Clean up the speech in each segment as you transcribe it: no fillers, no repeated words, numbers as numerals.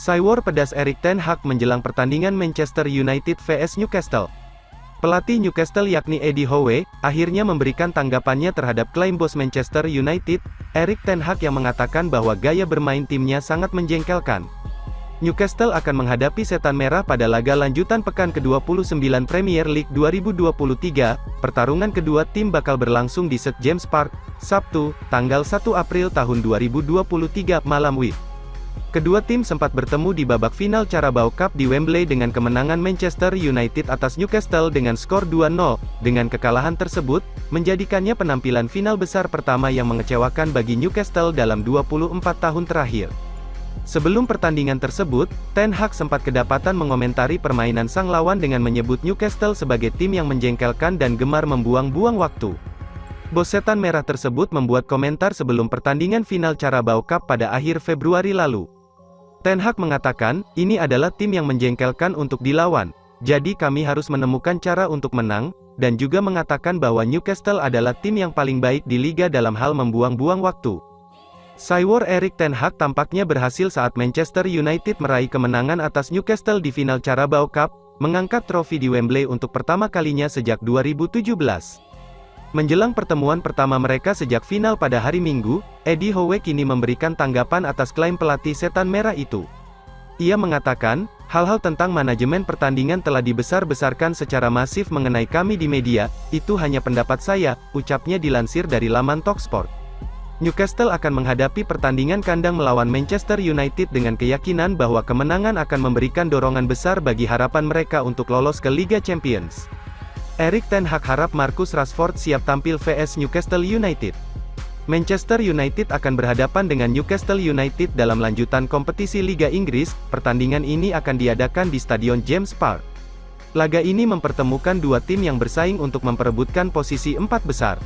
Saiwar pedas Erik ten Hag menjelang pertandingan Manchester United vs Newcastle. Pelatih Newcastle yakni Eddie Howe, akhirnya memberikan tanggapannya terhadap klaim bos Manchester United, Erik ten Hag yang mengatakan bahwa gaya bermain timnya sangat menjengkelkan. Newcastle akan menghadapi Setan Merah pada laga lanjutan pekan ke-29 Premier League 2023, pertarungan kedua tim bakal berlangsung di St James Park, Sabtu, tanggal 1 April tahun 2023 malam WIB. Kedua tim sempat bertemu di babak final Carabao Cup di Wembley dengan kemenangan Manchester United atas Newcastle dengan skor 2-0. Dengan kekalahan tersebut, menjadikannya penampilan final besar pertama yang mengecewakan bagi Newcastle dalam 24 tahun terakhir. Sebelum pertandingan tersebut, Ten Hag sempat kedapatan mengomentari permainan sang lawan dengan menyebut Newcastle sebagai tim yang menjengkelkan dan gemar membuang-buang waktu. Bos Setan Merah tersebut membuat komentar sebelum pertandingan final Carabao Cup pada akhir Februari lalu. Ten Hag mengatakan, ini adalah tim yang menjengkelkan untuk dilawan, jadi kami harus menemukan cara untuk menang, dan juga mengatakan bahwa Newcastle adalah tim yang paling baik di liga dalam hal membuang-buang waktu. Saiwar Erik ten Hag tampaknya berhasil saat Manchester United meraih kemenangan atas Newcastle di final Carabao Cup, mengangkat trofi di Wembley untuk pertama kalinya sejak 2017. Menjelang pertemuan pertama mereka sejak final pada hari Minggu, Eddie Howe kini memberikan tanggapan atas klaim pelatih Setan Merah itu. Ia mengatakan, hal-hal tentang manajemen pertandingan telah dibesar-besarkan secara masif mengenai kami di media, itu hanya pendapat saya, ucapnya dilansir dari laman Talksport. Newcastle akan menghadapi pertandingan kandang melawan Manchester United dengan keyakinan bahwa kemenangan akan memberikan dorongan besar bagi harapan mereka untuk lolos ke Liga Champions. Erik ten Hag harap Marcus Rashford siap tampil vs Newcastle United. Manchester United akan berhadapan dengan Newcastle United dalam lanjutan kompetisi Liga Inggris. Pertandingan ini akan diadakan di Stadion James Park. Laga ini mempertemukan dua tim yang bersaing untuk memperebutkan posisi 4 besar.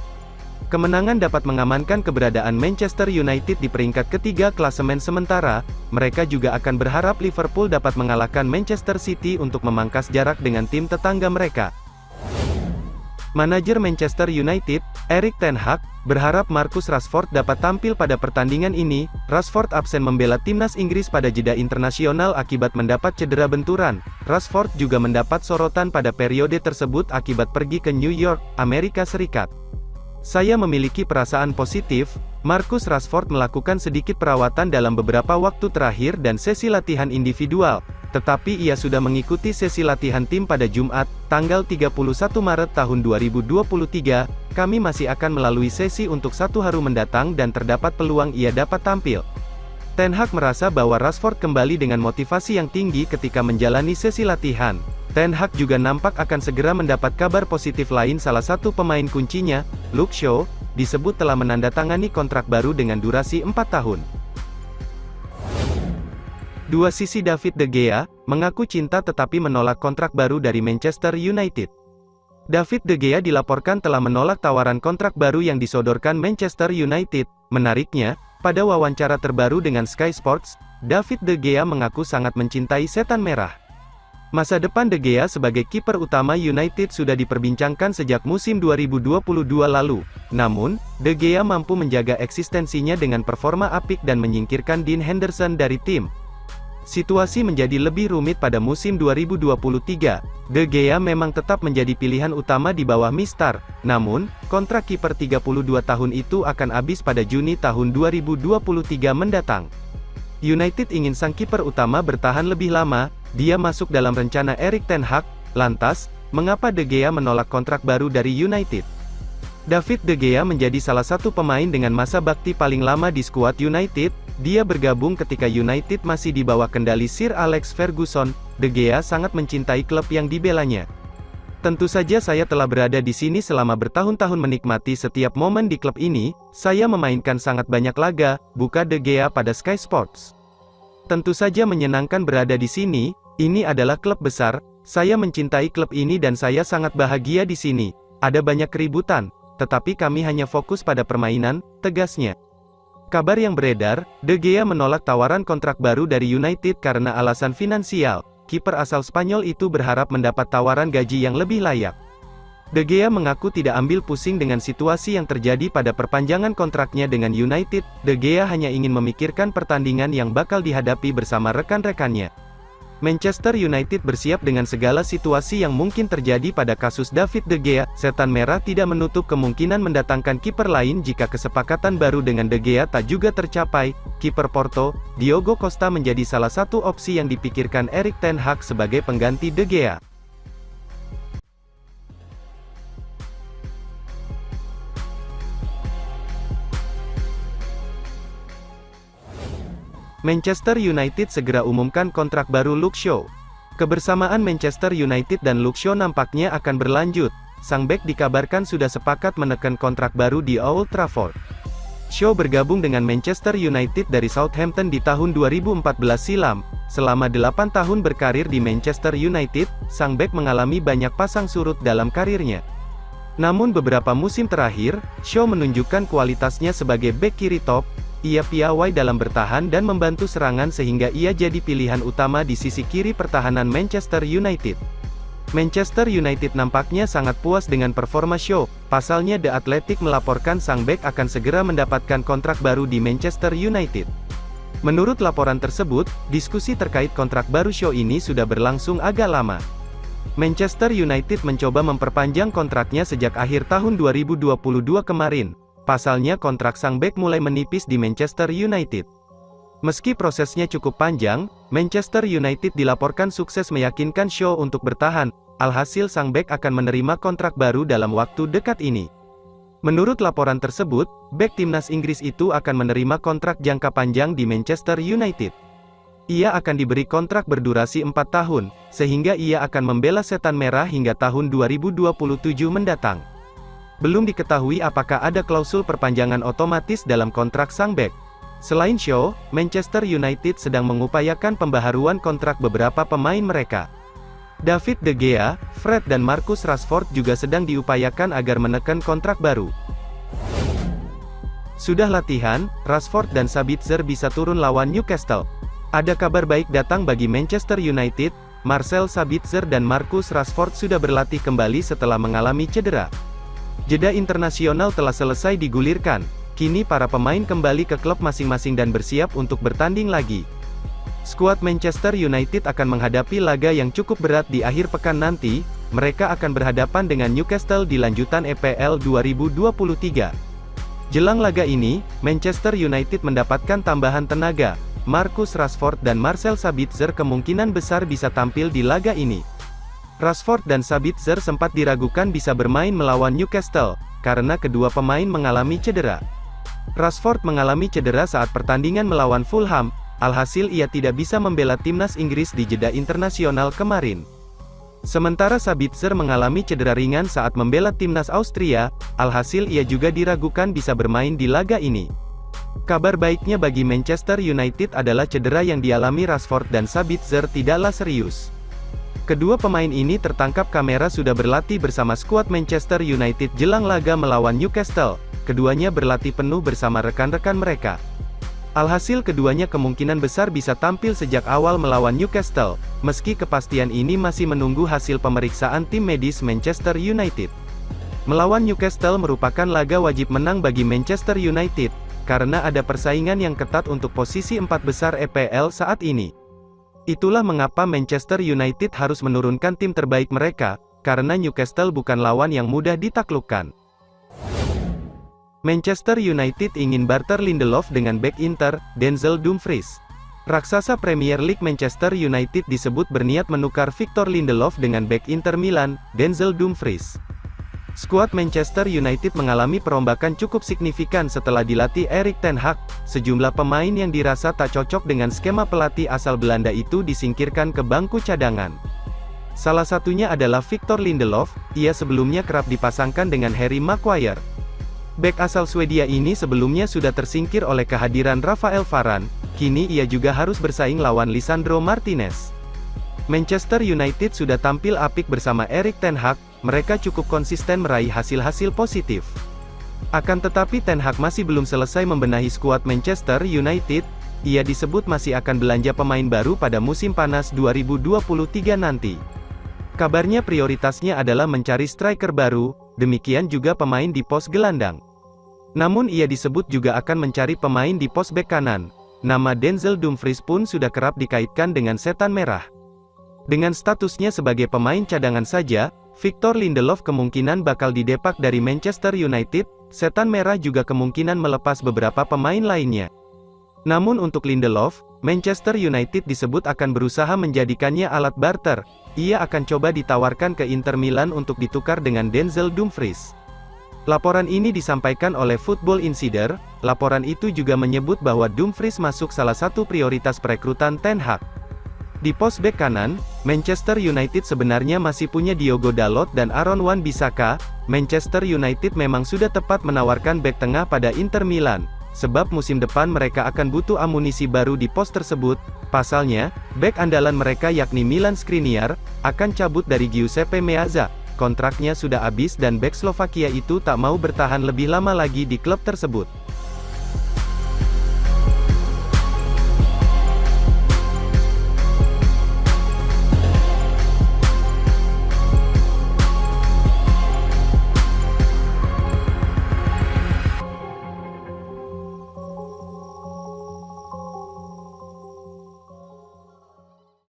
Kemenangan dapat mengamankan keberadaan Manchester United di peringkat ketiga klasemen sementara. Mereka juga akan berharap Liverpool dapat mengalahkan Manchester City untuk memangkas jarak dengan tim tetangga mereka. Manajer Manchester United, Erik ten Hag, berharap Marcus Rashford dapat tampil pada pertandingan ini. Rashford absen membela timnas Inggris pada jeda internasional akibat mendapat cedera benturan. Rashford juga mendapat sorotan pada periode tersebut akibat pergi ke New York, Amerika Serikat. Saya memiliki perasaan positif. Marcus Rashford melakukan sedikit perawatan dalam beberapa waktu terakhir dan sesi latihan individual. Tetapi ia sudah mengikuti sesi latihan tim pada Jumat, tanggal 31 Maret tahun 2023, kami masih akan melalui sesi untuk 1 hari mendatang dan terdapat peluang ia dapat tampil. Ten Hag merasa bahwa Rashford kembali dengan motivasi yang tinggi ketika menjalani sesi latihan. Ten Hag juga nampak akan segera mendapat kabar positif lain. Salah satu pemain kuncinya, Luke Shaw, disebut telah menandatangani kontrak baru dengan durasi 4 tahun. Dua sisi David De Gea, mengaku cinta tetapi menolak kontrak baru dari Manchester United. David De Gea dilaporkan telah menolak tawaran kontrak baru yang disodorkan Manchester United. Menariknya, pada wawancara terbaru dengan Sky Sports, David De Gea mengaku sangat mencintai Setan Merah. Masa depan De Gea sebagai kiper utama United sudah diperbincangkan sejak musim 2022 lalu. Namun, De Gea mampu menjaga eksistensinya dengan performa apik dan menyingkirkan Dean Henderson dari tim. Situasi menjadi lebih rumit pada musim 2023. De Gea memang tetap menjadi pilihan utama di bawah Mister. Namun, kontrak kiper 32 tahun itu akan habis pada Juni tahun 2023 mendatang. United ingin sang kiper utama bertahan lebih lama. Dia masuk dalam rencana Erik ten Hag. Lantas, mengapa De Gea menolak kontrak baru dari United? David De Gea menjadi salah satu pemain dengan masa bakti paling lama di skuad United. Dia bergabung ketika United masih di bawah kendali Sir Alex Ferguson. De Gea sangat mencintai klub yang dibelanya. Tentu saja saya telah berada di sini selama bertahun-tahun menikmati setiap momen di klub ini. Saya memainkan sangat banyak laga, buka De Gea pada Sky Sports. Tentu saja menyenangkan berada di sini. Ini adalah klub besar. Saya mencintai klub ini dan saya sangat bahagia di sini. Ada banyak keributan, tetapi kami hanya fokus pada permainan, tegasnya. Kabar yang beredar, De Gea menolak tawaran kontrak baru dari United karena alasan finansial. Kiper asal Spanyol itu berharap mendapat tawaran gaji yang lebih layak. De Gea mengaku tidak ambil pusing dengan situasi yang terjadi pada perpanjangan kontraknya dengan United. De Gea hanya ingin memikirkan pertandingan yang bakal dihadapi bersama rekan-rekannya. Manchester United bersiap dengan segala situasi yang mungkin terjadi pada kasus David De Gea. Setan Merah tidak menutup kemungkinan mendatangkan kiper lain jika kesepakatan baru dengan De Gea tak juga tercapai. Kiper Porto, Diogo Costa menjadi salah satu opsi yang dipikirkan Erik ten Hag sebagai pengganti De Gea. Manchester United segera umumkan kontrak baru Luke Shaw. Kebersamaan Manchester United dan Luke Shaw nampaknya akan berlanjut. Sang bek dikabarkan sudah sepakat menekan kontrak baru di Old Trafford. Shaw bergabung dengan Manchester United dari Southampton di tahun 2014 silam. Selama 8 tahun berkarir di Manchester United, sang bek mengalami banyak pasang surut dalam karirnya. Namun beberapa musim terakhir, Shaw menunjukkan kualitasnya sebagai bek kiri top. Ia piawai dalam bertahan dan membantu serangan sehingga ia jadi pilihan utama di sisi kiri pertahanan Manchester United. Manchester United nampaknya sangat puas dengan performa Shaw. Pasalnya The Athletic melaporkan sang bek akan segera mendapatkan kontrak baru di Manchester United. Menurut laporan tersebut, diskusi terkait kontrak baru Shaw ini sudah berlangsung agak lama. Manchester United mencoba memperpanjang kontraknya sejak akhir tahun 2022 kemarin. Pasalnya kontrak sang bek mulai menipis di Manchester United. Meski prosesnya cukup panjang, Manchester United dilaporkan sukses meyakinkan Shaw untuk bertahan. Alhasil sang bek akan menerima kontrak baru dalam waktu dekat ini. Menurut laporan tersebut, bek timnas Inggris itu akan menerima kontrak jangka panjang di Manchester United. Ia akan diberi kontrak berdurasi 4 tahun, sehingga ia akan membela Setan Merah hingga tahun 2027 mendatang. Belum diketahui apakah ada klausul perpanjangan otomatis dalam kontrak sang bek. Selain Shaw, Manchester United sedang mengupayakan pembaharuan kontrak beberapa pemain mereka. David De Gea, Fred dan Marcus Rashford juga sedang diupayakan agar menekan kontrak baru. Sudah latihan, Rashford dan Sabitzer bisa turun lawan Newcastle. Ada kabar baik datang bagi Manchester United. Marcel Sabitzer dan Marcus Rashford sudah berlatih kembali setelah mengalami cedera. Jeda internasional telah selesai digulirkan. Kini para pemain kembali ke klub masing-masing dan bersiap untuk bertanding lagi. Skuad Manchester United akan menghadapi laga yang cukup berat di akhir pekan nanti. Mereka akan berhadapan dengan Newcastle di lanjutan EPL 2023. Jelang laga ini, Manchester United mendapatkan tambahan tenaga. Marcus Rashford dan Marcel Sabitzer kemungkinan besar bisa tampil di laga ini. Rashford dan Sabitzer sempat diragukan bisa bermain melawan Newcastle, karena kedua pemain mengalami cedera. Rashford mengalami cedera saat pertandingan melawan Fulham, alhasil ia tidak bisa membela timnas Inggris di jeda internasional kemarin. Sementara Sabitzer mengalami cedera ringan saat membela timnas Austria, alhasil ia juga diragukan bisa bermain di laga ini. Kabar baiknya bagi Manchester United adalah cedera yang dialami Rashford dan Sabitzer tidaklah serius. Kedua pemain ini tertangkap kamera sudah berlatih bersama skuad Manchester United jelang laga melawan Newcastle. Keduanya berlatih penuh bersama rekan-rekan mereka. Alhasil keduanya kemungkinan besar bisa tampil sejak awal melawan Newcastle, meski kepastian ini masih menunggu hasil pemeriksaan tim medis Manchester United. Melawan Newcastle merupakan laga wajib menang bagi Manchester United, karena ada persaingan yang ketat untuk posisi 4 besar EPL saat ini. Itulah mengapa Manchester United harus menurunkan tim terbaik mereka, karena Newcastle bukan lawan yang mudah ditaklukkan. Manchester United ingin barter Lindelof dengan bek Inter, Denzel Dumfries. Raksasa Premier League Manchester United disebut berniat menukar Victor Lindelof dengan bek Inter Milan, Denzel Dumfries. Skuad Manchester United mengalami perombakan cukup signifikan setelah dilatih Erik ten Hag. Sejumlah pemain yang dirasa tak cocok dengan skema pelatih asal Belanda itu disingkirkan ke bangku cadangan. Salah satunya adalah Victor Lindelof, ia sebelumnya kerap dipasangkan dengan Harry Maguire. Bek asal Swedia ini sebelumnya sudah tersingkir oleh kehadiran Rafael Varane, kini ia juga harus bersaing lawan Lisandro Martinez. Manchester United sudah tampil apik bersama Erik ten Hag, mereka cukup konsisten meraih hasil-hasil positif. Akan tetapi ten Hag masih belum selesai membenahi skuad Manchester United, ia disebut masih akan belanja pemain baru pada musim panas 2023 nanti. Kabarnya prioritasnya adalah mencari striker baru, demikian juga pemain di pos gelandang. Namun ia disebut juga akan mencari pemain di pos bek kanan. Nama Denzel Dumfries pun sudah kerap dikaitkan dengan setan merah. Dengan statusnya sebagai pemain cadangan saja, Victor Lindelof kemungkinan bakal didepak dari Manchester United. Setan merah juga kemungkinan melepas beberapa pemain lainnya. Namun untuk Lindelof, Manchester United disebut akan berusaha menjadikannya alat barter. Ia akan coba ditawarkan ke Inter Milan untuk ditukar dengan Denzel Dumfries. Laporan ini disampaikan oleh Football Insider. Laporan itu juga menyebut bahwa Dumfries masuk salah satu prioritas perekrutan Ten Hag. Di pos bek kanan, Manchester United sebenarnya masih punya Diogo Dalot dan Aaron Wan-Bissaka. Manchester United memang sudah tepat menawarkan bek tengah pada Inter Milan, sebab musim depan mereka akan butuh amunisi baru di pos tersebut. Pasalnya, bek andalan mereka yakni Milan Skriniar, akan cabut dari Giuseppe Meazza. Kontraknya sudah habis dan bek Slovakia itu tak mau bertahan lebih lama lagi di klub tersebut.